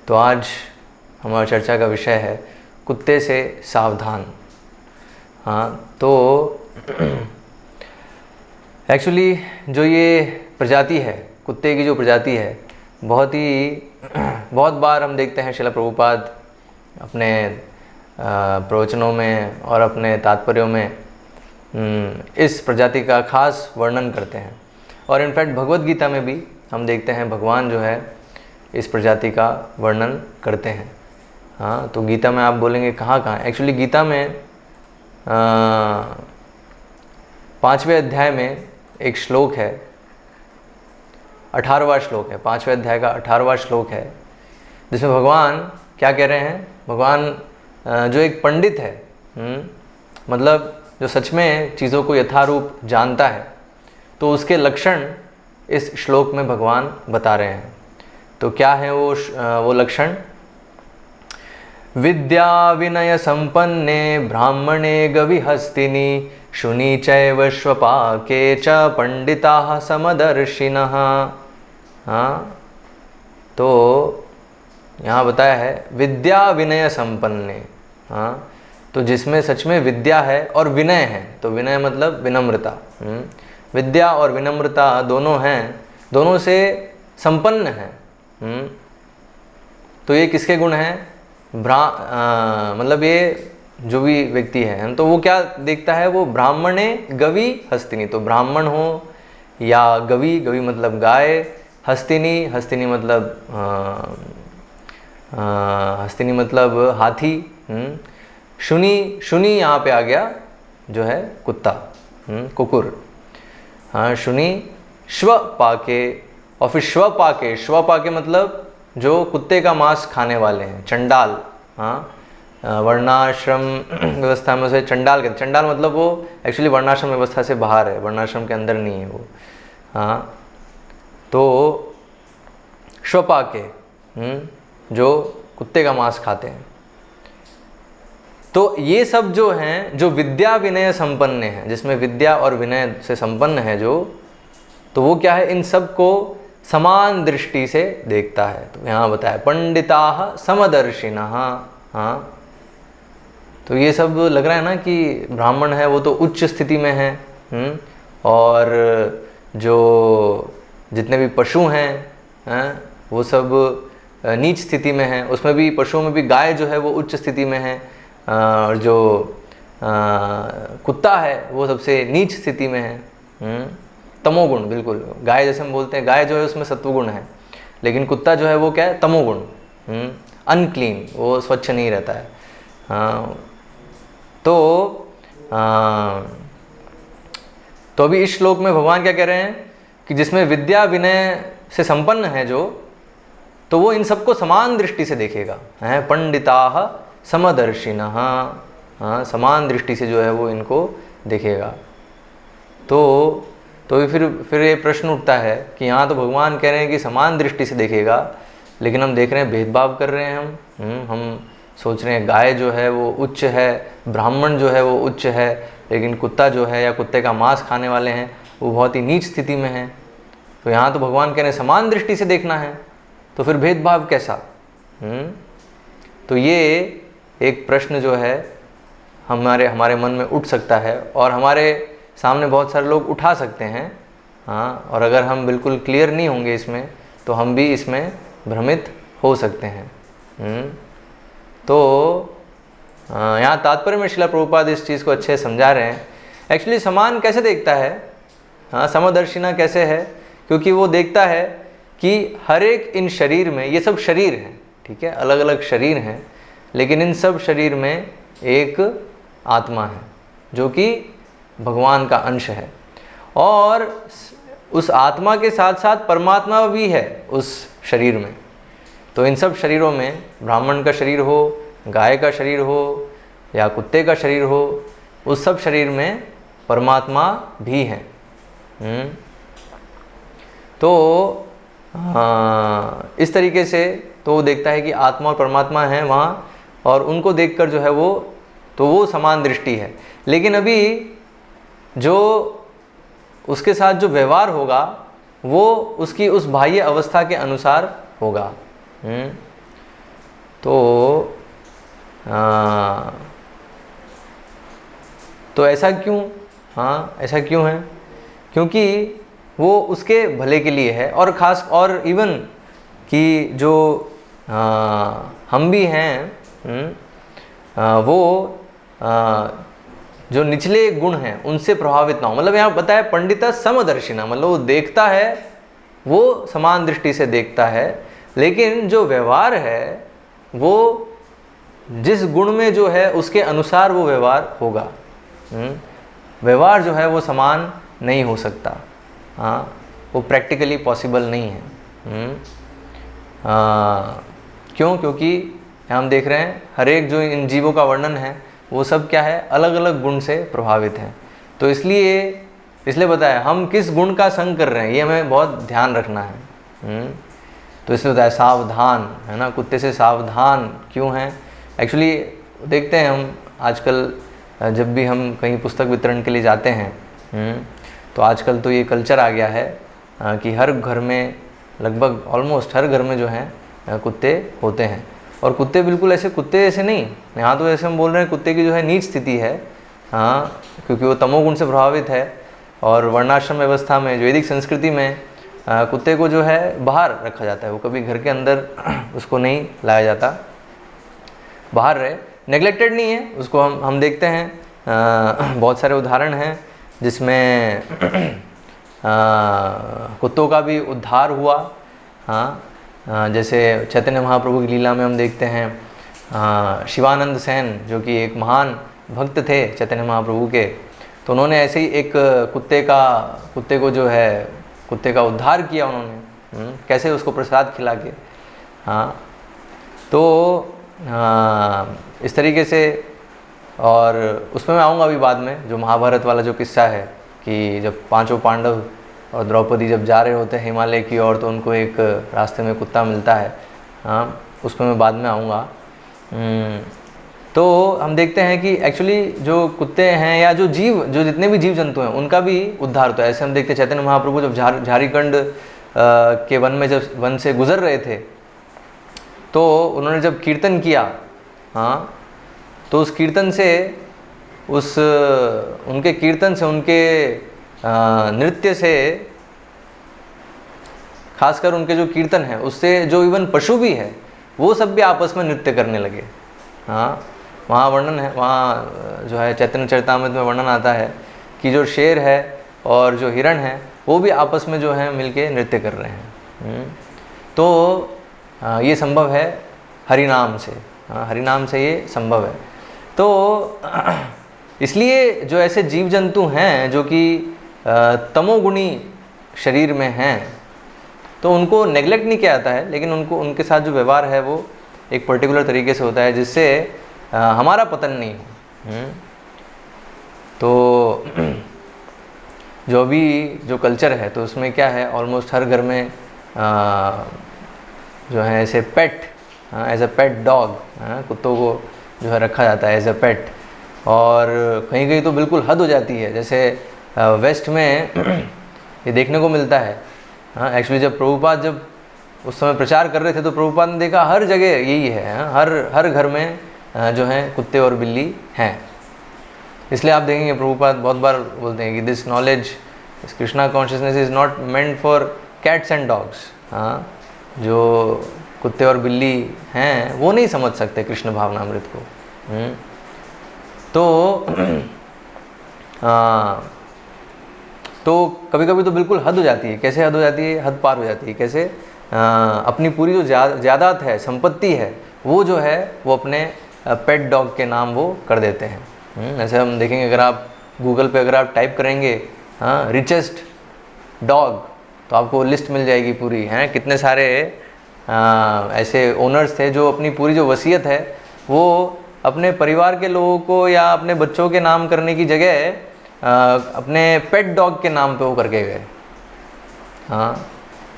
तो आज हमारा चर्चा का विषय है कुत्ते से सावधान। हाँ, तो एक्चुअली जो ये प्रजाति है, कुत्ते की जो प्रजाति है, बहुत बार हम देखते हैं श्रील प्रभुपाद अपने प्रवचनों में और अपने तात्पर्यों में इस प्रजाति का खास वर्णन करते हैं। और इनफैक्ट भगवत गीता में भी हम देखते हैं भगवान जो है इस प्रजाति का वर्णन करते हैं। हाँ, तो गीता में आप बोलेंगे कहाँ कहाँ, एक्चुअली गीता में 5वें अध्याय में एक श्लोक है, 18वां श्लोक है, 5वें अध्याय का 18वां श्लोक है, जिसमें भगवान क्या कह रहे हैं। भगवान जो एक पंडित है, मतलब जो सच में चीज़ों को यथारूप जानता है, तो उसके लक्षण इस श्लोक में भगवान बता रहे हैं। तो क्या है वो लक्षण। विद्या विनय संपन्ने ब्राह्मणे गविहस्तिनि शुनि चैव श्वपाके च पंडिताः समदर्शिनः। हाँ, तो यहाँ बताया है विद्या विनय संपन्ने। हाँ, तो जिसमें सच में विद्या है और विनय है, तो विनय मतलब विनम्रता। विद्या और विनम्रता दोनों हैं, दोनों से संपन्न है। तो ये किसके गुण हैं। मतलब ये जो भी व्यक्ति है, तो वो क्या देखता है, वो ब्राह्मणे गवि हस्तिनी, तो ब्राह्मण हो या गवि, गवि मतलब गाय, हस्तिनी, हस्तिनी मतलब हाथी, शुनि, शुनि यहाँ पे आ गया जो है कुत्ता, कुकुर। हाँ, शुनि, श्वपाके, और फिर श्वपाके, श्वपाके मतलब जो कुत्ते का मांस खाने वाले हैं, चंडाल। हाँ, वर्णाश्रम व्यवस्था में से चंडाल कहते, चंडाल मतलब वो एक्चुअली वर्णाश्रम व्यवस्था से बाहर है, वर्णाश्रम के अंदर नहीं है वो। हाँ, तो श्वपाके जो कुत्ते का मांस खाते हैं। तो ये सब जो हैं, जो विद्या विनय संपन्न हैं, जिसमें विद्या और विनय से संपन्न है जो, तो वो क्या है, इन सब को समान दृष्टि से देखता है। तो यहाँ बताया पंडिताः समदर्शिनः। हाँ, तो ये सब लग रहा है ना कि ब्राह्मण है वो तो उच्च स्थिति में है, और जो जितने भी पशु हैं वो सब नीच स्थिति में है। उसमें भी पशुओं में भी गाय जो है वो उच्च स्थिति में है, और जो कुत्ता है वो सबसे नीच स्थिति में है, तमोगुण। बिल्कुल, गाय जैसे हम बोलते हैं, गाय जो है उसमें सत्वगुण है, लेकिन कुत्ता जो है वो क्या है, तमोगुण, अनक्लीन, वो स्वच्छ नहीं रहता है। तो अभी इस श्लोक में भगवान क्या कह रहे हैं कि जिसमें विद्या विनय से संपन्न है जो, तो वो इन सबको समान दृष्टि से देखेगा। है पंडिताः समदर्शिनः। हाँ, समान दृष्टि से जो है वो इनको देखेगा। तो फिर ये प्रश्न उठता है कि यहाँ तो भगवान कह रहे हैं कि समान दृष्टि से देखेगा, लेकिन हम देख रहे हैं भेदभाव कर रहे हैं। हम सोच रहे हैं गाय जो है वो उच्च है, ब्राह्मण जो है वो उच्च है, लेकिन कुत्ता जो है या कुत्ते का मांस खाने वाले हैं वो बहुत ही नीच स्थिति में हैं। तो यहाँ तो भगवान कह रहे हैं समान दृष्टि से देखना है, तो फिर भेदभाव कैसा। तो ये एक प्रश्न जो है हमारे मन में उठ सकता है, और हमारे सामने बहुत सारे लोग उठा सकते हैं। हाँ, और अगर हम बिल्कुल क्लियर नहीं होंगे इसमें, तो हम भी इसमें भ्रमित हो सकते हैं। तो यहाँ तात्पर्य में श्रील प्रभुपाद इस चीज़ को अच्छे समझा रहे हैं। एक्चुअली समान कैसे देखता है, हाँ, समदर्शिना कैसे है, क्योंकि वो देखता है कि हर एक इन शरीर में, ये सब शरीर हैं, ठीक है, अलग अलग शरीर हैं, लेकिन इन सब शरीर में एक आत्मा है जो कि भगवान का अंश है, और उस आत्मा के साथ साथ परमात्मा भी है उस शरीर में। तो इन सब शरीरों में, ब्राह्मण का शरीर हो, गाय का शरीर हो या कुत्ते का शरीर हो, उस सब शरीर में परमात्मा भी है। तो इस तरीके से तो वो देखता है कि आत्मा और परमात्मा हैं वहाँ, और उनको देखकर जो है वो समान दृष्टि है। लेकिन अभी जो उसके साथ जो व्यवहार होगा वो उसकी उस बाह्य अवस्था के अनुसार होगा। तो ऐसा क्यों? हाँ, ऐसा क्यों है? क्योंकि वो उसके भले के लिए है। और ख़ास और इवन कि जो हम भी हैं, वो जो निचले गुण हैं उनसे प्रभावित ना हो। मतलब यहाँ बताया पंडिता समदर्शिना, मतलब वो देखता है, वो समान दृष्टि से देखता है, लेकिन जो व्यवहार है वो जिस गुण में जो है उसके अनुसार वो व्यवहार होगा। व्यवहार जो है वो समान नहीं हो सकता। हाँ, वो प्रैक्टिकली पॉसिबल नहीं है। क्यों? क्योंकि हम देख रहे हैं हर एक जो इन जीवों का वर्णन है वो सब क्या है, अलग अलग गुण से प्रभावित हैं। तो इसलिए बताया हम किस गुण का संग कर रहे हैं, ये हमें बहुत ध्यान रखना है। तो इसलिए बताया सावधान, है ना, कुत्ते से सावधान क्यों हैं? एक्चुअली देखते हैं हम आजकल जब भी हम कहीं पुस्तक वितरण के लिए जाते हैं, तो आजकल तो ये कल्चर आ गया है कि हर घर में, लगभग ऑलमोस्ट हर घर में जो है कुत्ते होते हैं। और कुत्ते बिल्कुल ऐसे कुत्ते ऐसे नहीं, यहाँ तो ऐसे हम बोल रहे हैं कुत्ते की जो है नीच स्थिति है। हाँ, क्योंकि वो तमोगुण से प्रभावित है। और वर्णाश्रम व्यवस्था में, जो वैदिक संस्कृति में, कुत्ते को जो है बाहर रखा जाता है, वो कभी घर के अंदर उसको नहीं लाया जाता, बाहर रहे, नेग्लेक्टेड नहीं है उसको। हम देखते हैं बहुत सारे उदाहरण हैं जिसमें कुत्तों का भी उद्धार हुआ। हाँ, जैसे चैतन्य महाप्रभु की लीला में हम देखते हैं शिवानंद सेन, जो कि एक महान भक्त थे चैतन्य महाप्रभु के, तो उन्होंने ऐसे ही एक कुत्ते को जो है, कुत्ते का उद्धार किया उन्होंने। कैसे? उसको प्रसाद खिला के। हाँ, तो इस तरीके से। और उसमें मैं आऊँगा अभी बाद में, जो महाभारत वाला जो किस्सा है कि जब पांचों पांडव और द्रौपदी जब जा रहे होते हैं हिमालय की ओर, तो उनको एक रास्ते में कुत्ता मिलता है। हाँ, उसमें मैं बाद में आऊँगा। तो हम देखते हैं कि एक्चुअली जो कुत्ते हैं या जो जितने भी जीव जंतु हैं उनका भी उद्धार होता है। ऐसे हम देखते हैं चैतन्य महाप्रभु जब झारीखंड के वन से गुजर रहे थे, तो उन्होंने जब कीर्तन किया, हाँ, तो उस कीर्तन से, उनके कीर्तन से, उनके नृत्य से, खासकर उनके जो कीर्तन है उससे जो इवन पशु भी है वो सब भी आपस में नृत्य करने लगे। हाँ, वहाँ वर्णन है, वहाँ जो है चैतन्य चरितामृत में वर्णन आता है कि जो शेर है और जो हिरण है वो भी आपस में जो है मिलके नृत्य कर रहे हैं। तो ये संभव है हरिनाम से। हरिनाम से ये संभव है। तो इसलिए जो ऐसे जीव जंतु हैं जो कि तमोगुणी शरीर में हैं, तो उनको नेग्लेक्ट नहीं किया जाता है, लेकिन उनके साथ जो व्यवहार है वो एक पर्टिकुलर तरीके से होता है जिससे हमारा पतन नहीं हो। तो जो कल्चर है, तो उसमें क्या है, ऑलमोस्ट हर घर में जो है ऐसे पेट, एज अ पेट डॉग, कुत्तों को जो है रखा जाता है एज अ पेट। और कहीं कहीं तो बिल्कुल हद हो जाती है, जैसे वेस्ट में ये देखने को मिलता है। एक्चुअली जब प्रभुपाद जब उस समय प्रचार कर रहे थे, तो प्रभुपाद ने देखा हर जगह यही है। हर घर में जो है कुत्ते और बिल्ली हैं। इसलिए आप देखेंगे प्रभुपाद बहुत बार बोलते हैं कि this knowledge, this Krishna consciousness is not meant for cats and dogs. हाँ, जो कुत्ते और बिल्ली हैं वो नहीं समझ सकते कृष्ण भावनामृत को। तो कभी कभी तो बिल्कुल हद हो जाती है। कैसे हद हो जाती है? हद पार हो जाती है। कैसे? अपनी पूरी जो जायदाद है, संपत्ति है, वो जो है वो अपने पेट डॉग के नाम वो कर देते हैं। ऐसे हम देखेंगे, अगर आप गूगल पे अगर आप टाइप करेंगे रिचेस्ट डॉग, तो आपको लिस्ट मिल जाएगी पूरी। हैं कितने सारे ऐसे ओनर्स थे जो अपनी पूरी जो वसीयत है वो अपने परिवार के लोगों को या अपने बच्चों के नाम करने की जगह अपने पेट डॉग के नाम पे वो करके गए। हाँ,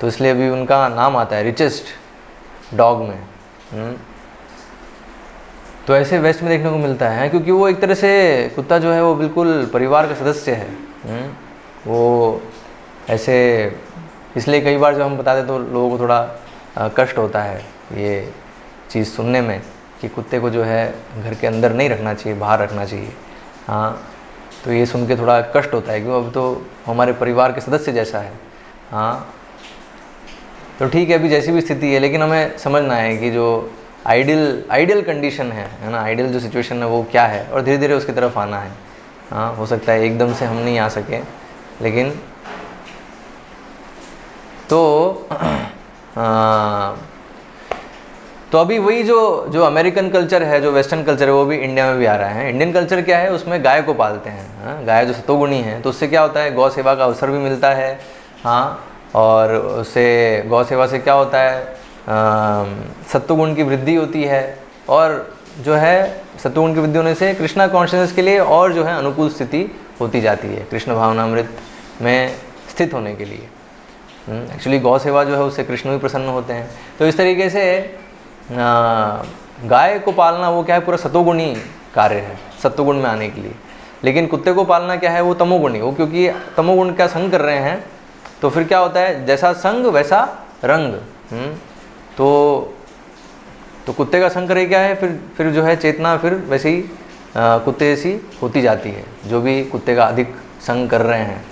तो इसलिए अभी उनका नाम आता है रिचेस्ट डॉग में। तो ऐसे वेस्ट में देखने को मिलता है, क्योंकि वो एक तरह से कुत्ता जो है वो बिल्कुल परिवार का सदस्य है। वो ऐसे, इसलिए कई बार जब हम बताते तो लोगों को थोड़ा कष्ट होता है ये चीज़ सुनने में कि कुत्ते को जो है घर के अंदर नहीं रखना चाहिए, बाहर रखना चाहिए। हाँ, तो ये सुन के थोड़ा कष्ट होता है, क्यों अब तो हमारे परिवार के सदस्य जैसा है। हाँ, तो ठीक है, अभी जैसी भी स्थिति है, लेकिन हमें समझना है कि जो आइडियल कंडीशन है ना, आइडियल जो सिचुएशन है वो क्या है, और धीरे धीरे उसकी तरफ आना है। हाँ, हो सकता है एकदम से हम नहीं आ सके, लेकिन तो अभी वही जो अमेरिकन कल्चर है, जो वेस्टर्न कल्चर है, वो भी इंडिया में भी आ रहा है। इंडियन कल्चर क्या है, उसमें गाय को पालते हैं। हाँ, गाय जो सतोगुणी है, तो उससे क्या होता है, गौ सेवा का अवसर भी मिलता है। हाँ, और उससे गौ सेवा से क्या होता है, सत्वगुण की वृद्धि होती है, और जो है सत्वगुण की वृद्धि होने से कृष्णा कॉन्शियसनेस के लिए और जो है अनुकूल स्थिति होती जाती है, कृष्ण भावनामृत में स्थित होने के लिए। एक्चुअली गौ सेवा जो है उससे कृष्ण भी प्रसन्न होते हैं। तो इस तरीके से गाय को पालना वो क्या है, पूरा सतोगुणी कार्य है, सत्वगुण में आने के लिए। लेकिन कुत्ते को पालना क्या है, वो तमोगुणी, वो क्योंकि तमोगुण का संग कर रहे हैं, तो फिर क्या होता है, जैसा संग वैसा रंग। तो कुत्ते का संग करे क्या है, फिर जो है चेतना फिर वैसे ही कुत्ते जैसी होती जाती है, जो भी कुत्ते का अधिक संग कर रहे हैं।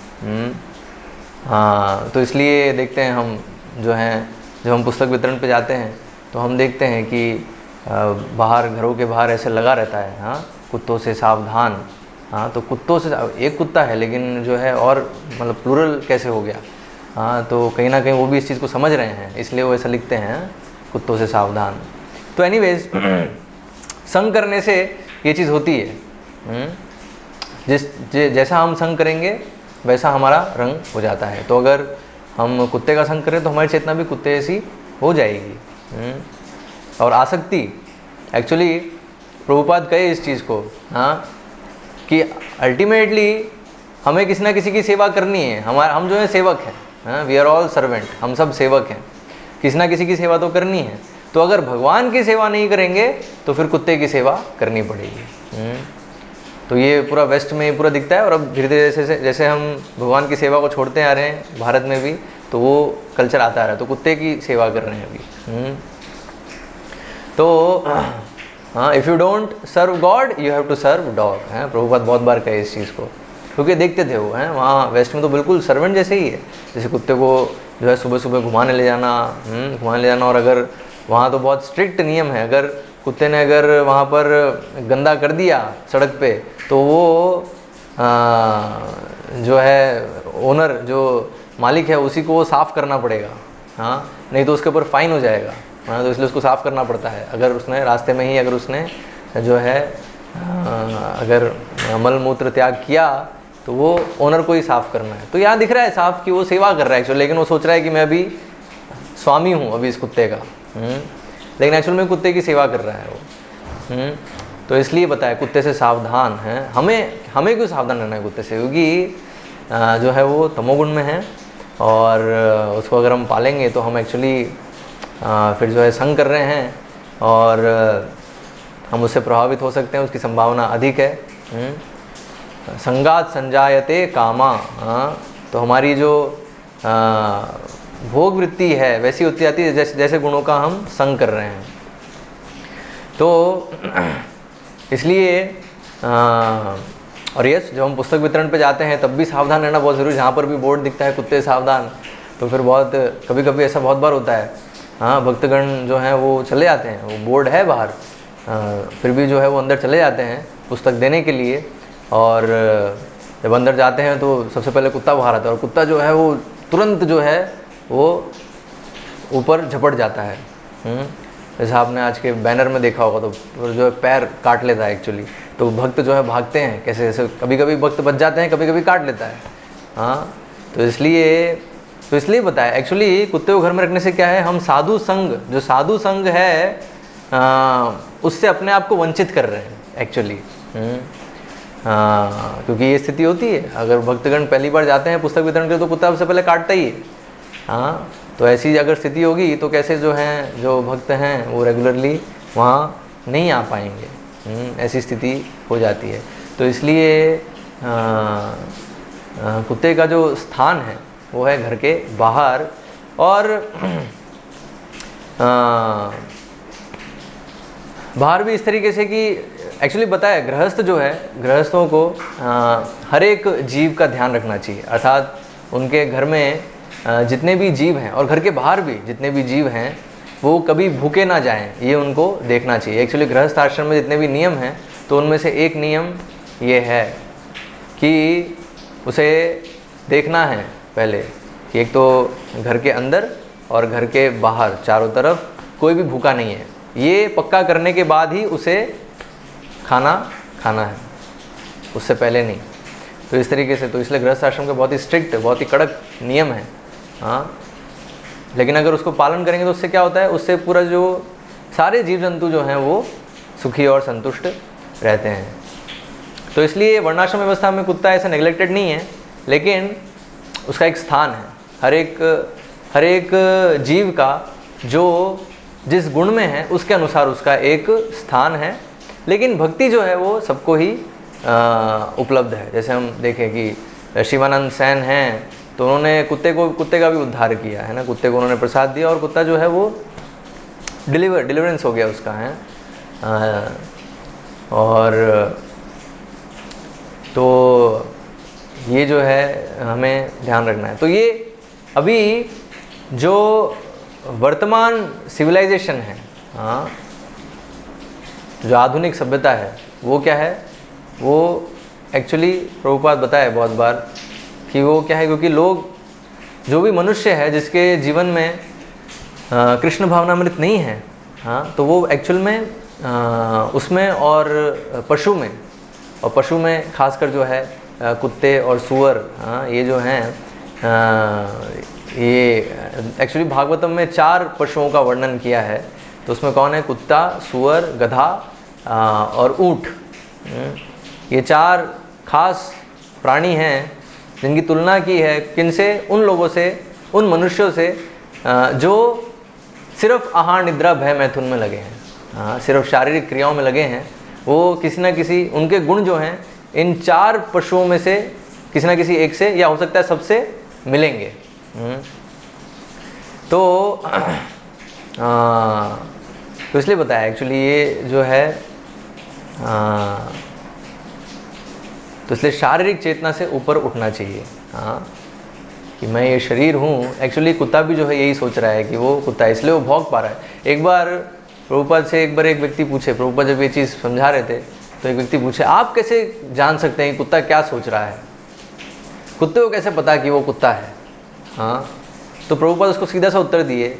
हाँ, तो इसलिए देखते हैं हम जो हैं, जब हम पुस्तक वितरण पे जाते हैं तो हम देखते हैं कि बाहर, घरों के बाहर ऐसे लगा रहता है, हाँ, कुत्तों से सावधान। हाँ, तो कुत्तों से एक कुत्ता है, लेकिन जो है और मतलब प्लूरल कैसे हो गया। हाँ, तो कहीं ना कहीं वो भी इस चीज़ को समझ रहे हैं, इसलिए वो ऐसा लिखते हैं, कुत्तों से सावधान। तो एनीवेज, संग करने से ये चीज़ होती है। जैसा हम संग करेंगे वैसा हमारा रंग हो जाता है। तो अगर हम कुत्ते का संग करें तो हमारी चेतना भी कुत्ते जैसी हो जाएगी। और आसक्ति, एक्चुअली प्रभुपाद कहे इस चीज़ को, हाँ, कि अल्टीमेटली हमें किसी ना किसी की सेवा करनी है। हम जो है सेवक हैं, हाँ, वी आर ऑल सर्वेंट, हम सब सेवक हैं, किसी ना किसी की सेवा तो करनी है। तो अगर भगवान की सेवा नहीं करेंगे तो फिर कुत्ते की सेवा करनी पड़ेगी। तो ये पूरा वेस्ट में पूरा दिखता है, और अब धीरे धीरे जैसे हम भगवान की सेवा को छोड़ते आ रहे हैं भारत में भी, तो वो कल्चर आता आ रहा है, तो कुत्ते की सेवा कर रहे हैं अभी। तो हाँ, if you don't serve God you have to serve dog, है, प्रभुपाद बहुत बार कहे इस चीज़ को, क्योंकि देखते थे वो हैं वहाँ वेस्ट में तो बिल्कुल सर्वेंट जैसे ही है। जैसे कुत्ते को जो है सुबह सुबह घुमाने ले जाना, और अगर वहाँ तो बहुत स्ट्रिक्ट नियम है, अगर कुत्ते ने अगर वहाँ पर गंदा कर दिया सड़क पे, तो वो जो है ओनर, जो मालिक है, उसी को वो साफ़ करना पड़ेगा। हाँ, नहीं तो उसके ऊपर फ़ाइन हो जाएगा। हाँ, तो इसलिए उसको साफ़ करना पड़ता है। अगर उसने रास्ते में ही अगर उसने जो है अगर मल मूत्र त्याग किया, तो वो ओनर को ही साफ़ करना है। तो यहाँ दिख रहा है साफ कि वो सेवा कर रहा है एक्चुअली, लेकिन वो सोच रहा है कि मैं अभी स्वामी हूँ अभी इस कुत्ते का, लेकिन एक्चुअल में कुत्ते की सेवा कर रहा है वो। तो इसलिए बताया कुत्ते से सावधान है। हमें क्यों सावधान रहना है कुत्ते से, क्योंकि जो है वो तमोगुण में है, और उसको अगर हम पालेंगे तो हम एक्चुअली फिर जो है संग कर रहे हैं, और हम उससे प्रभावित हो सकते हैं, उसकी संभावना अधिक है। संगात संजायते कामा, तो हमारी जो भोग वृत्ति है वैसी होती जाती है जैसे गुणों का हम संग कर रहे हैं। तो इसलिए और यस, जब हम पुस्तक वितरण पे जाते हैं तब भी सावधान रहना बहुत ज़रूरी है। जहाँ पर भी बोर्ड दिखता है कुत्ते सावधान, तो फिर बहुत कभी कभी ऐसा बहुत बार होता है, हाँ, भक्तगण जो हैं वो चले जाते हैं, वो बोर्ड है बाहर, फिर भी जो है वो अंदर चले जाते हैं पुस्तक देने के लिए, और जब अंदर जाते हैं तो सबसे पहले कुत्ता बाहर आता है, और कुत्ता जो है वो तुरंत जो है वो ऊपर झपट जाता है। जैसे आपने आज के बैनर में देखा होगा, तो जो है पैर काट लेता है एक्चुअली। तो भक्त जो है भागते हैं कैसे, जैसे कभी कभी भक्त बच जाते हैं, कभी कभी काट लेता है। हाँ, तो इसलिए बताया एक्चुअली कुत्ते को घर में रखने से क्या है, हम साधु संग है उससे अपने आप को वंचित कर रहे हैं एक्चुअली। क्योंकि ये स्थिति होती है, अगर भक्तगण पहली बार जाते हैं पुस्तक वितरण के तो कुत्ता सबसे पहले काटता ही है। हाँ, तो ऐसी अगर स्थिति होगी तो कैसे जो भक्त हैं वो रेगुलरली वहाँ नहीं आ पाएंगे, ऐसी स्थिति हो जाती है। तो इसलिए कुत्ते का जो स्थान है वो है घर के बाहर, और बाहर भी इस तरीके से कि एक्चुअली बताया, गृहस्थ जो है, गृहस्थों को हर एक जीव का ध्यान रखना चाहिए, अर्थात उनके घर में जितने भी जीव हैं और घर के बाहर भी जितने भी जीव हैं वो कभी भूखे ना जाएं, ये उनको देखना चाहिए। एक्चुअली गृहस्थ आश्रम में जितने भी नियम हैं तो उनमें से एक नियम ये है कि उसे देखना है पहले कि एक तो घर के अंदर और घर के बाहर चारों तरफ कोई भी भूखा नहीं है, ये पक्का करने के बाद ही उसे खाना खाना है, उससे पहले नहीं। तो इस तरीके से, तो इसलिए गृहस्थ आश्रम का बहुत ही स्ट्रिक्ट, बहुत ही कड़क नियम है। हाँ, लेकिन अगर उसको पालन करेंगे तो उससे क्या होता है, उससे पूरा जो सारे जीव जंतु जो हैं वो सुखी और संतुष्ट रहते हैं। तो इसलिए वर्णाश्रम व्यवस्था में कुत्ता ऐसा नेग्लेक्टेड नहीं है, लेकिन उसका एक स्थान है। हर एक जीव का जो जिस गुण में है उसके अनुसार उसका एक स्थान है, लेकिन भक्ति जो है वो सबको ही उपलब्ध है। जैसे हम देखें कि शिवानंद सेन हैं तो उन्होंने कुत्ते का भी उद्धार किया है ना, कुत्ते को उन्होंने प्रसाद दिया और कुत्ता जो है वो डिलीवरेंस हो गया उसका है। और तो ये जो है हमें ध्यान रखना है। तो ये अभी जो वर्तमान सिविलाइजेशन है, हाँ, जो आधुनिक सभ्यता है वो क्या है, वो एक्चुअली प्रभुपाद बताया बहुत बार कि वो क्या है, क्योंकि लोग, जो भी मनुष्य है जिसके जीवन में कृष्ण भावनामृत नहीं है, हाँ, तो वो एक्चुअल में उसमें और पशु में खासकर जो है कुत्ते और सूअर, हाँ, ये जो हैं, ये एक्चुअली भागवतम में 4 पशुओं का वर्णन किया है। तो उसमें कौन है, कुत्ता, सूअर, गधा और ऊँट। ये 4 खास प्राणी हैं जिनकी तुलना की है किनसे, उन लोगों से, उन मनुष्यों से जो सिर्फ आहार निद्रा भय मैथुन में लगे हैं, हाँ, सिर्फ शारीरिक क्रियाओं में लगे हैं। वो किसी ना किसी, उनके गुण जो हैं इन 4 पशुओं में से किसी ना किसी एक से, या हो सकता है सबसे मिलेंगे। तो इसलिए बताया एक्चुअली ये जो है, तो इसलिए शारीरिक चेतना से ऊपर उठना चाहिए, हाँ, कि मैं ये शरीर हूँ। एक्चुअली कुत्ता भी जो है यही सोच रहा है कि वो कुत्ता है, इसलिए वो भौंक पा रहा है। एक बार प्रभुपाद से एक व्यक्ति पूछे, प्रभुपाद जब ये चीज़ समझा रहे थे तो एक व्यक्ति पूछे, आप कैसे जान सकते हैं कुत्ता क्या सोच रहा है, कुत्ते को कैसे पता कि वो कुत्ता है? हाँ, तो प्रभुपाद उसको सीधा सा उत्तर दिए,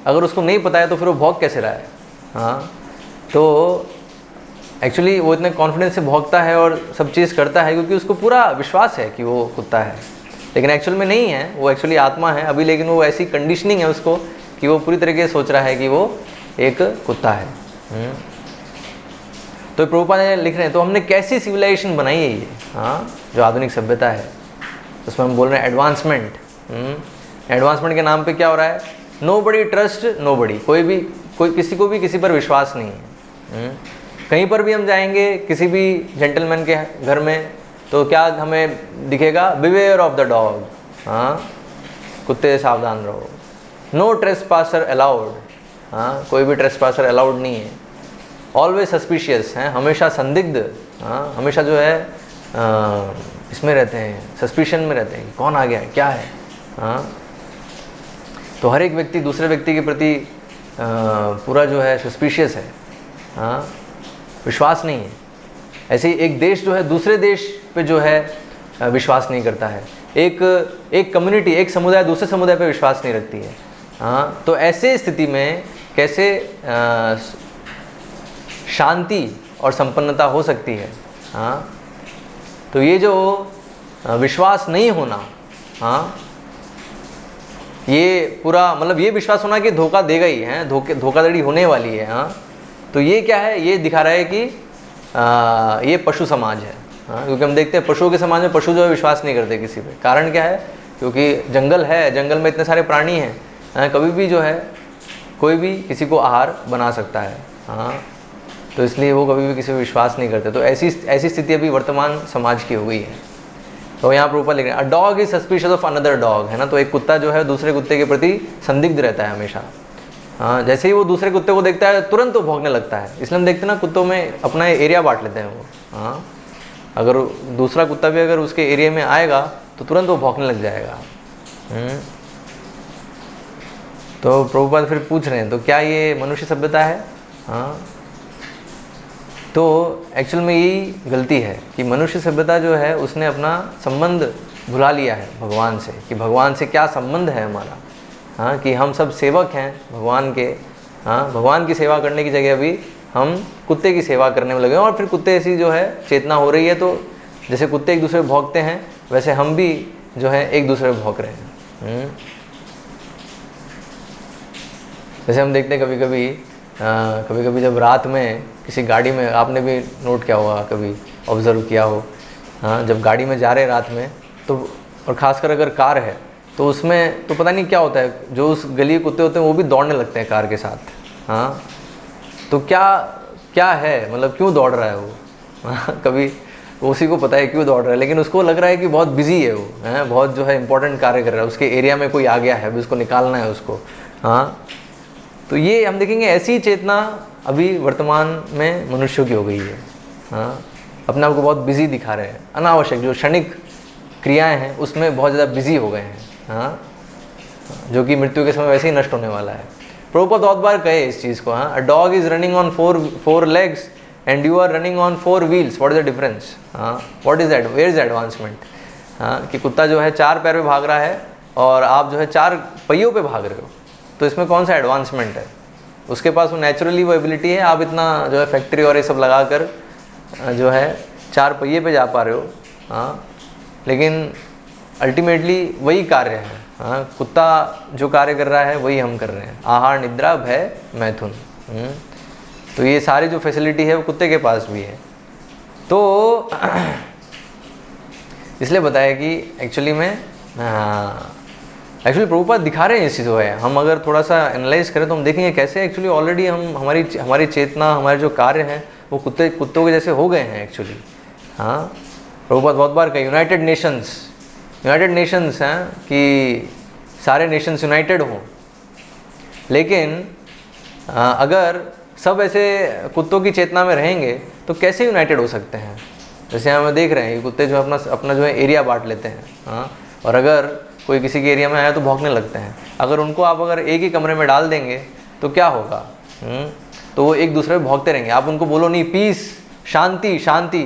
अगर उसको नहीं पता है तो फिर वो भौंक कैसे रहा है? हाँ, तो एक्चुअली वो इतने कॉन्फिडेंस से भौंकता है और सब चीज़ करता है क्योंकि उसको पूरा विश्वास है कि वो कुत्ता है, लेकिन एक्चुअल में नहीं है, वो एक्चुअली आत्मा है अभी, लेकिन वो ऐसी कंडीशनिंग है उसको कि वो पूरी तरीके से सोच रहा है कि वो एक कुत्ता है। तो प्रभुपाद लिख रहे हैं, तो हमने कैसी सिविलाइजेशन बनाई है ये, हाँ, जो आधुनिक सभ्यता है, उसमें हम बोल रहे हैं एडवांसमेंट। एडवांसमेंट के नाम पे क्या हो रहा है, नोबडी ट्रस्ट नोबडी, कोई किसी को भी किसी पर विश्वास नहीं है। कहीं पर भी हम जाएंगे किसी भी जेंटलमैन के घर में तो क्या हमें दिखेगा, बिवेयर ऑफ द डॉग, हाँ, कुत्ते से सावधान रहो, नो ट्रेसपासर अलाउड, हाँ, कोई भी ट्रेसपासर अलाउड नहीं है, ऑलवेज सस्पिशियस हैं, हमेशा संदिग्ध, हाँ, हमेशा जो है इसमें रहते हैं, सस्पिशन में रहते हैं, कौन आ गया है, क्या है, हाँ। तो हर एक व्यक्ति दूसरे व्यक्ति के प्रति पूरा जो है सस्पिशियस है, हाँ, विश्वास नहीं है। ऐसे ही एक देश जो है दूसरे देश पे जो है विश्वास नहीं करता है, एक कम्युनिटी, एक समुदाय दूसरे समुदाय पे विश्वास नहीं रखती है, हाँ। तो ऐसे स्थिति में कैसे शांति और संपन्नता हो सकती है, हाँ। तो ये जो विश्वास नहीं होना, हाँ, ये पूरा मतलब ये विश्वास होना कि धोखा देगा ही है, धोखाधड़ी होने वाली है, हाँ। तो ये क्या है, ये दिखा रहा है कि ये पशु समाज है, हाँ, क्योंकि हम देखते हैं पशुओं के समाज में पशु जो है विश्वास नहीं करते किसी पे। कारण क्या है, क्योंकि जंगल है, जंगल में इतने सारे प्राणी हैं, हाँ, कभी भी जो है कोई भी किसी को आहार बना सकता है, हाँ। तो इसलिए वो कभी भी किसी पे विश्वास नहीं करते। तो ऐसी स्थिति अभी वर्तमान समाज की हुई है। तो यहाँ पर ऊपर लिख रहे हैं, अ dog is suspicious of another dog, है ना। तो एक कुत्ता जो है दूसरे कुत्ते के प्रति संदिग्ध रहता है हमेशा। हाँ, जैसे ही वो दूसरे कुत्ते को देखता है तुरंत वो भौंकने लगता है। इसलिए हम देखते हैं ना कुत्तों में अपना एरिया बांट लेते हैं वो। हाँ, अगर दूसरा कुत्ता भी अगर उसके एरिया में आएगा तो तुरंत वो भौंकने लग जाएगा। तो प्रभुपाद फिर पूछ रहे हैं तो क्या ये मनुष्य सभ्यता है? हाँ, तो एक्चुअल में यही गलती है कि मनुष्य सभ्यता जो है उसने अपना संबंध भुला लिया है भगवान से, कि भगवान से क्या संबंध है हमारा। हाँ, कि हम सब सेवक हैं भगवान के। हाँ, भगवान की सेवा करने की जगह भी हम कुत्ते की सेवा करने में लगे और फिर कुत्ते ऐसी जो है चेतना हो रही है। तो जैसे कुत्ते एक दूसरे को भौंकते हैं वैसे हम भी जो है एक दूसरे को भौंक रहे हैं। जैसे हम देखते हैं कभी कभी जब रात में किसी गाड़ी में, आपने भी नोट किया होगा, कभी ऑब्ज़र्व किया हो, हाँ, जब गाड़ी में जा रहे हैं रात में तो, और ख़ासकर अगर कार है तो उसमें तो पता नहीं क्या होता है, जो उस गली कुत्ते होते हैं वो भी दौड़ने लगते हैं कार के साथ। हाँ, तो क्या है, मतलब क्यों दौड़ रहा है वो? हाँ, कभी उसी को पता है क्यों दौड़ रहा है, लेकिन उसको लग रहा है कि बहुत बिजी है वो, है बहुत जो है इंपॉर्टेंट कार्य कर रहा है, उसके एरिया में कोई आ गया है, अभी उसको निकालना है उसको। हाँ, तो ये हम देखेंगे ऐसी चेतना अभी वर्तमान में मनुष्यों की हो गई है। हाँ, अपने आप को बहुत बिजी दिखा रहे हैं, अनावश्यक जो क्षणिक क्रियाएं हैं उसमें बहुत ज़्यादा बिजी हो गए हैं। हाँ, जो कि मृत्यु के समय वैसे ही नष्ट होने वाला है। प्रभुपाद बहुत बार कहे इस चीज़ को। हाँ, a dog is running on four legs and you are running on 4 wheels, what is the difference? हाँ, what is that, where is advancement? हाँ, कि कुत्ता जो है 4 पैर पे भाग रहा है और आप जो है 4 पहियों पे भाग रहे हो, तो इसमें कौन सा एडवांसमेंट है? उसके पास वो नेचुरली वो एबिलिटी है, आप इतना जो है फैक्ट्री और ये सब लगा कर जो है 4 पहिए पे जा पा रहे हो। हाँ, लेकिन अल्टीमेटली वही कार्य है। हाँ, कुत्ता जो कार्य कर रहा है वही हम कर रहे हैं, आहार निद्रा भय मैथुन। तो ये सारी जो फैसिलिटी है वो कुत्ते के पास भी है। तो इसलिए बताया कि एक्चुअली में प्रभुपाद दिखा रहे हैं इस चीज़ को है। हम अगर थोड़ा सा एनालाइज करें तो हम देखेंगे कैसे एक्चुअली ऑलरेडी हम हमारी चेतना, हमारे जो कार्य हैं वो कुत्तों के जैसे हो गए हैं एक्चुअली। हाँ, प्रभुपाद बहुत बार कहे यूनाइटेड नेशंस हैं कि सारे नेशंस यूनाइटेड हों, लेकिन अगर सब ऐसे कुत्तों की चेतना में रहेंगे तो कैसे यूनाइटेड हो सकते हैं? जैसे हम देख रहे हैं ये कुत्ते जो अपना जो है एरिया बांट लेते हैं। हाँ, और अगर कोई किसी के एरिया में आया तो भौंकने लगते हैं। अगर उनको आप अगर एक ही कमरे में डाल देंगे तो क्या होगा? तो वो एक दूसरे में भौंकते रहेंगे। आप उनको बोलो नहीं पीस, शांति शांति,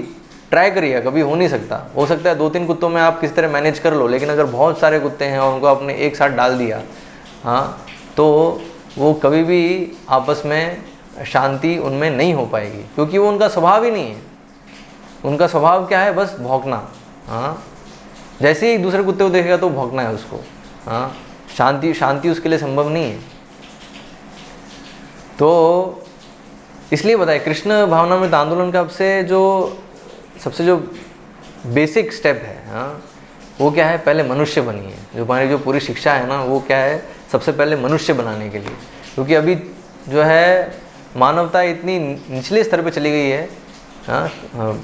ट्राई करिए, कभी हो नहीं सकता। हो सकता है 2-3 कुत्तों में आप किस तरह मैनेज कर लो, लेकिन अगर बहुत सारे कुत्ते हैं और उनको आपने एक साथ डाल दिया, हाँ, तो वो कभी भी आपस में शांति उनमें नहीं हो पाएगी, क्योंकि वो उनका स्वभाव ही नहीं है। उनका स्वभाव क्या है? बस भौंकना। हाँ, जैसे ही एक दूसरे कुत्ते को देखेगा तो भौंकना है उसको। हाँ, शांति उसके लिए संभव नहीं है। तो इसलिए बताए कृष्ण भावनामृत आंदोलन का सबसे जो बेसिक स्टेप है, हाँ, वो क्या है? पहले मनुष्य बनिए। जो हमारी जो पूरी शिक्षा है ना, वो क्या है? सबसे पहले मनुष्य बनाने के लिए। क्योंकि अभी जो है मानवता इतनी निचले स्तर पे चली गई है। हाँ,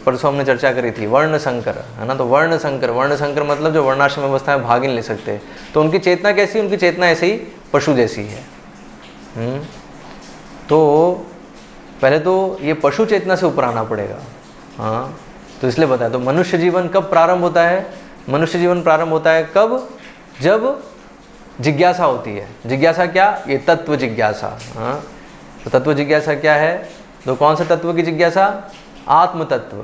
परसों हमने चर्चा करी थी वर्ण संकर, है ना। तो वर्ण संकर मतलब जो वर्णाश्रम व्यवस्था में भाग ही नहीं ले सकते, तो उनकी चेतना कैसी? उनकी चेतना ऐसे ही पशु जैसी है। तो पहले तो ये पशु चेतना से ऊपर आना पड़ेगा। हाँ, तो इसलिए बताया। तो मनुष्य जीवन कब प्रारंभ होता है? मनुष्य जीवन प्रारंभ होता है कब? जब जिज्ञासा होती है। जिज्ञासा क्या? ये तत्व जिज्ञासा। हाँ, तो तत्व जिज्ञासा क्या है? तो कौन सा तत्व की जिज्ञासा? आत्म तत्व,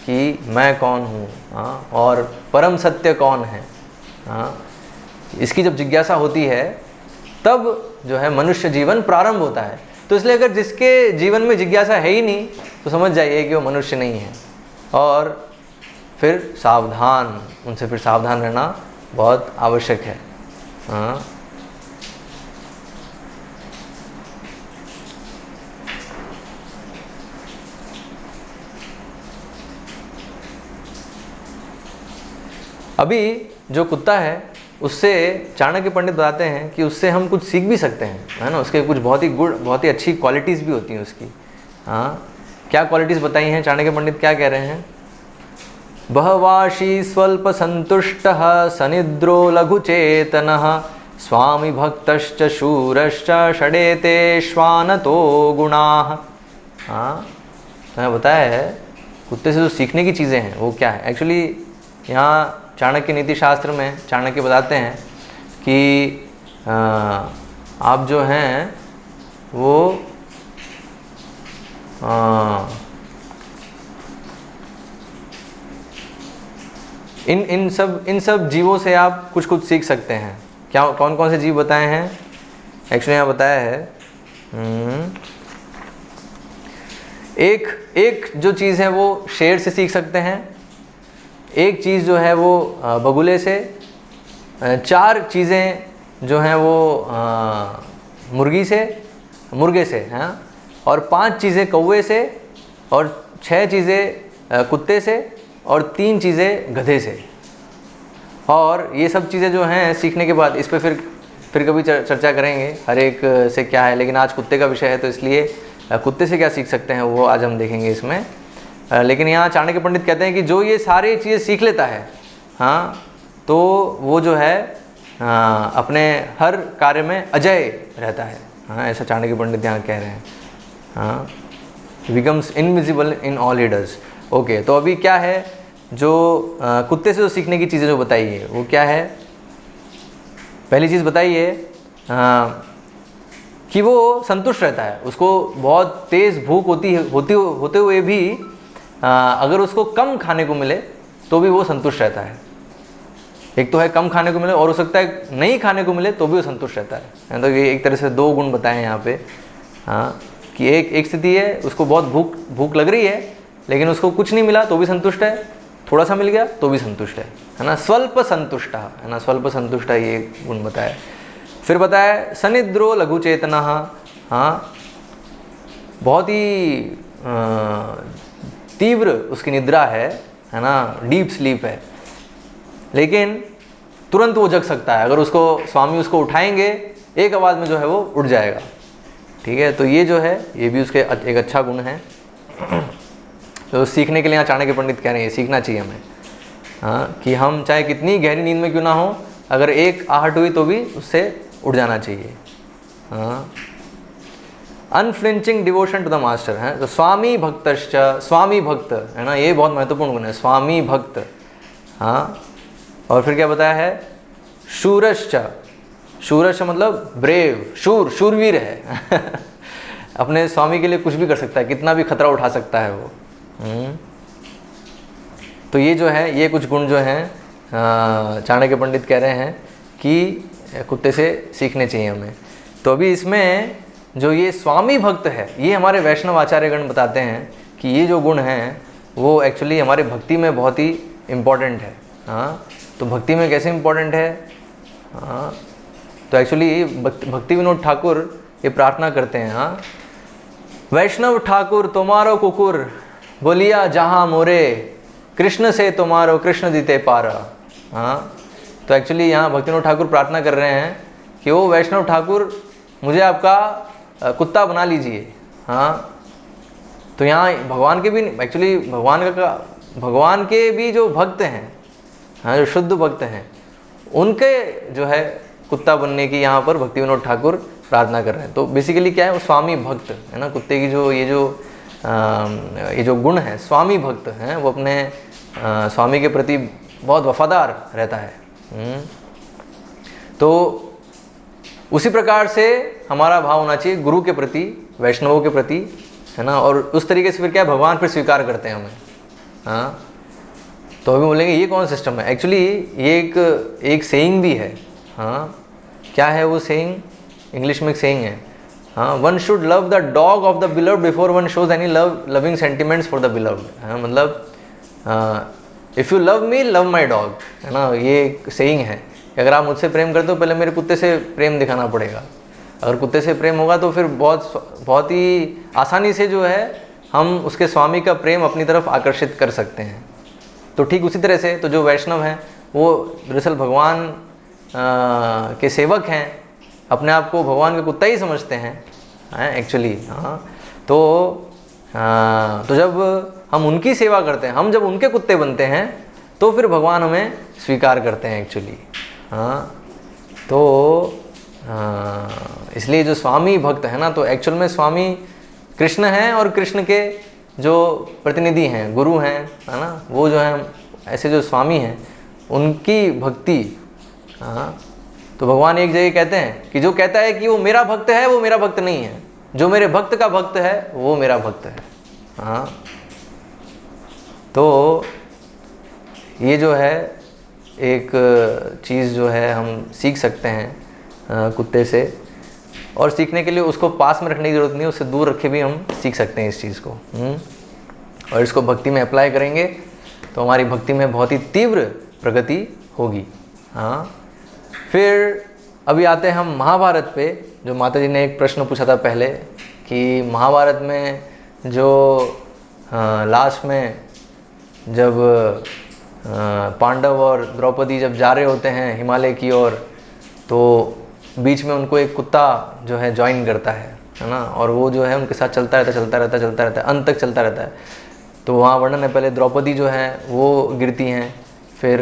कि मैं कौन हूँ, हाँ, और परम सत्य कौन है। हाँ, इसकी जब जिज्ञासा होती है तब जो है मनुष्य जीवन प्रारंभ होता है। तो इसलिए अगर जिसके जीवन में जिज्ञासा है ही नहीं तो समझ जाइए कि वो मनुष्य नहीं है, और फिर सावधान, उनसे फिर सावधान रहना बहुत आवश्यक है। हाँ, अभी जो कुत्ता है उससे चाणक्य पंडित बताते हैं कि उससे हम कुछ सीख भी सकते हैं, है ना। उसके कुछ बहुत ही अच्छी क्वालिटीज़ भी होती हैं उसकी। हाँ, क्या क्वालिटीज़ बताई हैं चाणक्य पंडित? क्या कह रहे हैं? बहवाशी स्वल्प संतुष्टः सनिद्रो लघु चेतनः स्वामी भक्तश्च शूरश्च षडेते श्वानतो गुणाः। हाँ, तो मैं बताया है कुत्ते से जो सीखने की चीज़ें हैं वो क्या है। एक्चुअली यहाँ चाणक्य नीति शास्त्र में चाणक्य बताते हैं कि आप जो हैं वो इन सब जीवों से आप कुछ कुछ सीख सकते हैं। क्या कौन कौन से जीव बताए हैं? एक्चुअली यहाँ बताया है एक जो चीज़ है वो शेर से सीख सकते हैं, एक चीज़ जो है वो बगुले से, 4 चीज़ें जो हैं वो मुर्गे से हैं, और 5 चीज़ें कौवे से, और 6 चीज़ें कुत्ते से, और 3 चीज़ें गधे से। और ये सब चीज़ें जो हैं सीखने के बाद इस पे फिर कभी चर्चा करेंगे हर एक से क्या है, लेकिन आज कुत्ते का विषय है तो इसलिए कुत्ते से क्या सीख सकते हैं वो आज हम देखेंगे इसमें। लेकिन यहाँ चाणक्य पंडित कहते हैं कि जो ये सारी चीज़ें सीख लेता है, हाँ, तो वो जो है अपने हर कार्य में अजय रहता है। हाँ, ऐसा चाणक्य पंडित यहाँ कह रहे हैं। हाँ, becomes invisible in all he does. Okay, तो अभी क्या है जो कुत्ते से जो सीखने की चीज़ें जो बताई है वो क्या है? पहली चीज़ बताइए कि वो संतुष्ट रहता है। उसको बहुत तेज़ भूख होते हुए भी अगर उसको कम खाने को मिले तो भी वो संतुष्ट रहता है। एक तो है कम खाने को मिले, और हो सकता है नहीं खाने को मिले तो भी वो संतुष्ट रहता है। तो ये एक तरह से 2 गुण बताए हैं यहाँ पे। हाँ, कि एक स्थिति है उसको बहुत भूख लग रही है, लेकिन उसको कुछ नहीं मिला तो भी संतुष्ट है, थोड़ा सा मिल गया तो भी संतुष्ट है ना। स्वल्प संतुष्ट है ना, स्वल्प संतुष्ट है, ये गुण बताया। फिर बताया सनिद्रो लघु चेतना। हाँ, बहुत ही तीव्र उसकी निद्रा है ना, डीप स्लीप है, लेकिन तुरंत वो जग सकता है। अगर उसको स्वामी उसको उठाएंगे एक आवाज़ में जो है वो उठ जाएगा। ठीक है, तो ये जो है ये भी उसके एक अच्छा गुण है। तो सीखने के लिए यहाँ चाणक्य पंडित कह रहे हैं सीखना चाहिए हमें। हाँ, कि हम चाहे कितनी गहरी नींद में क्यों ना हो, अगर एक आहट हुई तो भी उससे उठ जाना चाहिए। हाँ, unflinching devotion to the master है। तो स्वामी भक्तश्च, स्वामी भक्त है ना, ये बहुत महत्वपूर्ण गुण है, स्वामी भक्त। हाँ, और फिर क्या बताया है? शूरश्च, शूरश्च मतलब ब्रेव, शूरवीर है अपने स्वामी के लिए कुछ भी कर सकता है, कितना भी खतरा उठा सकता है वो। तो ये जो है ये कुछ गुण जो हैं चाणक्य पंडित कह रहे हैं कि कुत्ते से सीखने चाहिए हमें। तो अभी इसमें जो ये स्वामी भक्त है, ये हमारे वैष्णव आचार्यगण बताते हैं कि ये जो गुण हैं वो एक्चुअली हमारे भक्ति में बहुत ही इम्पॉर्टेंट है। हाँ, तो भक्ति में कैसे इम्पॉर्टेंट है? हाँ, तो एक्चुअली भक्ति विनोद ठाकुर ये प्रार्थना करते हैं। हाँ, वैष्णव ठाकुर तुम्हारो कुकुर बोलिया जहाँ मोरे, कृष्ण से तुम्हारो कृष्ण जीते पारा। हाँ, तो एक्चुअली यहाँ भक्ति विनोद ठाकुर प्रार्थना कर रहे हैं कि वो वैष्णव ठाकुर मुझे आपका कुत्ता बना लीजिए। हाँ, तो यहाँ भगवान के भी एक्चुअली भगवान के भी जो भक्त हैं, हाँ, जो शुद्ध भक्त हैं, उनके जो है कुत्ता बनने की यहाँ पर भक्ति विनोद ठाकुर प्रार्थना कर रहे हैं। तो बेसिकली क्या है, वो स्वामी भक्त है ना। कुत्ते की जो ये जो गुण है स्वामी भक्त हैं, वो अपने स्वामी के प्रति बहुत वफादार रहता है। तो उसी प्रकार से हमारा भाव होना चाहिए गुरु के प्रति, वैष्णवों के प्रति, है ना। और उस तरीके से फिर क्या है, भगवान फिर स्वीकार करते हैं हमें। हाँ, तो अभी बोलेंगे ये कौन सिस्टम है? एक्चुअली ये एक सेइंग भी है। हाँ, क्या है वो सेइंग? इंग्लिश में एक सेइंग है, हाँ, one should love the dog of the beloved before one shows any loving sentiments for the beloved. हाँ, मतलब if you love me love my dog, है ना। ये एक सेइंग है कि अगर आप मुझसे प्रेम करते हो पहले मेरे कुत्ते से प्रेम दिखाना पड़ेगा। अगर कुत्ते से प्रेम होगा तो फिर बहुत ही आसानी से जो है हम उसके स्वामी का प्रेम अपनी तरफ आकर्षित कर सकते हैं। तो ठीक उसी तरह से तो जो वैष्णव हैं वो दरअसल भगवान के सेवक हैं, अपने आप को भगवान का कुत्ता ही समझते हैं एक्चुअली। हाँ, तो जब हम उनकी सेवा करते हैं, हम जब उनके कुत्ते बनते हैं तो फिर भगवान हमें स्वीकार करते हैं एक्चुअली। हाँ, तो इसलिए जो स्वामी भक्त है ना, तो एक्चुअल में स्वामी कृष्ण हैं और कृष्ण के जो प्रतिनिधि हैं, गुरु हैं, है ना, वो जो हैं ऐसे जो स्वामी हैं उनकी भक्ति। हाँ, तो भगवान एक जगह कहते हैं कि जो कहता है कि वो मेरा भक्त है वो मेरा भक्त नहीं है, जो मेरे भक्त का भक्त है वो मेरा भक्त है। हाँ, तो ये जो है एक चीज़ जो है हम सीख सकते हैं कुत्ते से, और सीखने के लिए उसको पास में रखने की ज़रूरत नहीं, उससे दूर रखे भी हम सीख सकते हैं इस चीज़ को। और इसको भक्ति में अप्लाई करेंगे तो हमारी भक्ति में बहुत ही तीव्र प्रगति होगी। हाँ, फिर अभी आते हैं हम महाभारत पे। जो माता जी ने एक प्रश्न पूछा था पहले कि महाभारत में जो लास्ट में जब पांडव और द्रौपदी जब जा रहे होते हैं हिमालय की ओर, तो बीच में उनको एक कुत्ता जो है ज्वाइन करता है ना, और वो जो है उनके साथ चलता रहता है अंत तक चलता रहता है। तो वहाँ वर्णन है, पहले द्रौपदी जो है वो गिरती हैं, फिर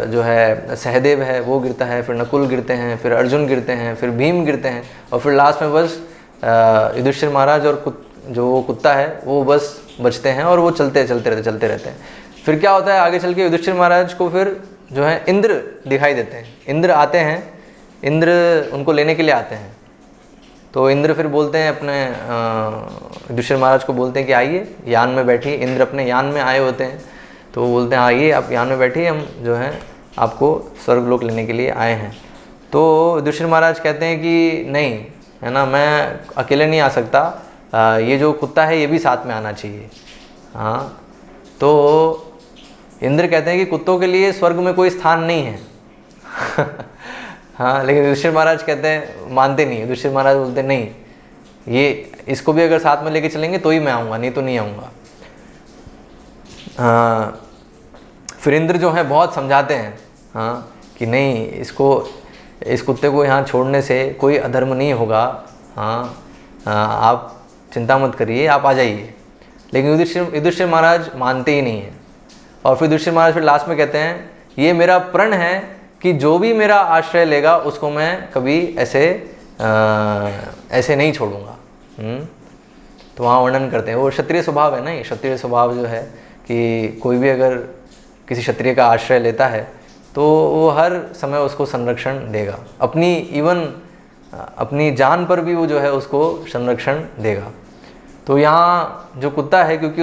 जो है सहदेव है वो गिरता है, फिर नकुल गिरते हैं, फिर अर्जुन गिरते हैं, फिर भीम गिरते हैं, और फिर लास्ट में बस युधिष्ठिर महाराज और जो वो कुत्ता है वो बस बचते हैं, और वो चलते रहते हैं। फिर क्या होता है आगे चल के, युधिष्ठिर महाराज को फिर जो है इंद्र दिखाई देते हैं, इंद्र आते हैं, इंद्र उनको लेने के लिए आते हैं। तो इंद्र फिर बोलते हैं अपने युधिष्ठिर महाराज को बोलते हैं कि आइए यान में बैठिए। इंद्र अपने यान में आए होते हैं, तो वो बोलते हैं आइए आप यान में बैठिए, हम जो है आपको स्वर्गलोक लेने के लिए आए हैं। तो युधिष्ठिर महाराज कहते हैं कि नहीं, है ना, मैं अकेले नहीं आ सकता, ये जो कुत्ता है ये भी साथ में आना चाहिए। हाँ, तो इंद्र कहते हैं कि कुत्तों के लिए स्वर्ग में कोई स्थान नहीं है। हाँ, लेकिन युधिष्ठिर महाराज कहते हैं, मानते नहीं। युधिष्ठिर महाराज बोलते नहीं, ये इसको भी अगर साथ में लेके चलेंगे तो ही मैं आऊँगा, नहीं तो नहीं आऊँगा। हाँ, फिर इंद्र जो है बहुत समझाते हैं, हाँ, कि नहीं, इस कुत्ते को यहाँ छोड़ने से कोई अधर्म नहीं होगा। हाँ, आप चिंता मत करिए, आप आ जाइए। लेकिन युधिष्ठिर महाराज मानते ही नहीं हैं। और फिर युधिष्ठिर महाराज फिर लास्ट में कहते हैं, ये मेरा प्रण है कि जो भी मेरा आश्रय लेगा उसको मैं कभी ऐसे नहीं छोड़ूंगा। तो वहाँ वर्णन करते हैं, वो क्षत्रिय स्वभाव है ना, ये क्षत्रिय स्वभाव जो है कि कोई भी अगर किसी क्षत्रिय का आश्रय लेता है तो वो हर समय उसको संरक्षण देगा, अपनी जान पर भी वो जो है उसको संरक्षण देगा। तो यहाँ जो कुत्ता है, क्योंकि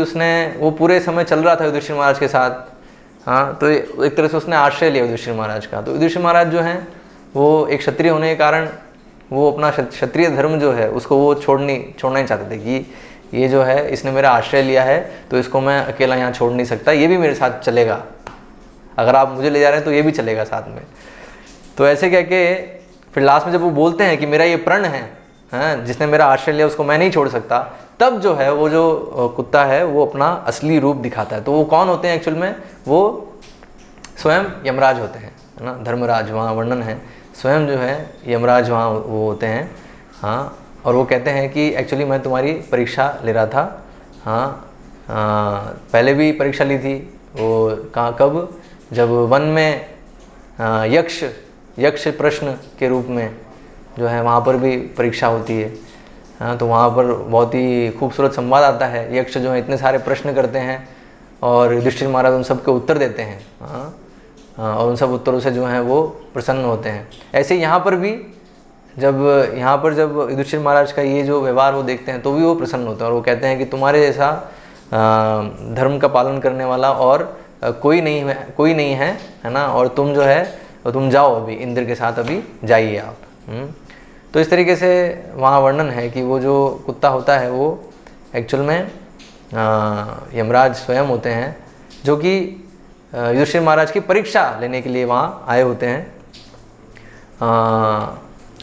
वो पूरे समय चल रहा था युधिष्ठिर महाराज के साथ, हाँ, तो एक तरह से उसने आश्रय लिया युधिष्ठिर महाराज का। तो युधिष्ठिर महाराज जो हैं वो एक क्षत्रिय होने के कारण वो अपना क्षत्रिय धर्म जो है उसको वो छोड़ना ही चाहते थे कि ये जो है इसने मेरा आश्रय लिया है तो इसको मैं अकेला यहाँ छोड़ नहीं सकता, ये भी मेरे साथ चलेगा, अगर आप मुझे ले जा रहे हैं तो ये भी चलेगा साथ में। तो ऐसे कह के फिर लास्ट में जब वो बोलते हैं कि मेरा ये प्रण है, हाँ, जिसने मेरा आश्रय लिया उसको मैं नहीं छोड़ सकता, तब जो है वो जो कुत्ता है वो अपना असली रूप दिखाता है। तो वो कौन होते हैं एक्चुअल में, वो स्वयं यमराज होते हैं, है ना, धर्मराज, वहाँ वर्णन है, स्वयं जो है यमराज वहाँ वो होते हैं। हाँ, और वो कहते हैं कि एक्चुअली मैं तुम्हारी परीक्षा ले रहा था। हाँ, पहले भी परीक्षा ली थी, वो कब, जब वन में यक्ष प्रश्न के रूप में जो है वहाँ पर भी परीक्षा होती है। हाँ, तो वहाँ पर बहुत ही खूबसूरत संवाद आता है, यक्ष जो है इतने सारे प्रश्न करते हैं और युधिष्ठिर महाराज उन सब के उत्तर देते हैं। हाँ, और उन सब उत्तरों से जो है वो प्रसन्न होते हैं। ऐसे यहाँ पर भी जब युधिष्ठिर महाराज का ये जो व्यवहार वो देखते हैं तो भी वो प्रसन्न होते हैं, और वो कहते हैं कि तुम्हारे जैसा धर्म का पालन करने वाला और कोई नहीं है, है ना, और तुम जो है तुम जाओ, अभी इंद्र के साथ अभी जाइए आप। तो इस तरीके से वहाँ वर्णन है कि वो जो कुत्ता होता है वो एक्चुअल में यमराज स्वयं होते हैं, जो कि युधिष्ठिर महाराज की परीक्षा लेने के लिए वहाँ आए होते हैं।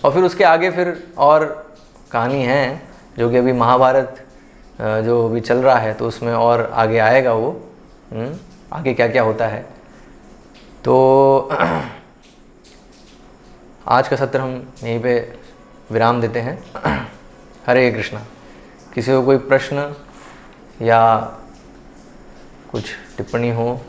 और फिर उसके आगे फिर और कहानी है जो कि अभी महाभारत जो अभी चल रहा है तो उसमें और आगे आएगा वो, आगे क्या क्या होता है। तो आज का सत्र हम यहीं पे विराम देते हैं। हरे कृष्णा। किसी को कोई प्रश्न या कुछ टिप्पणी हो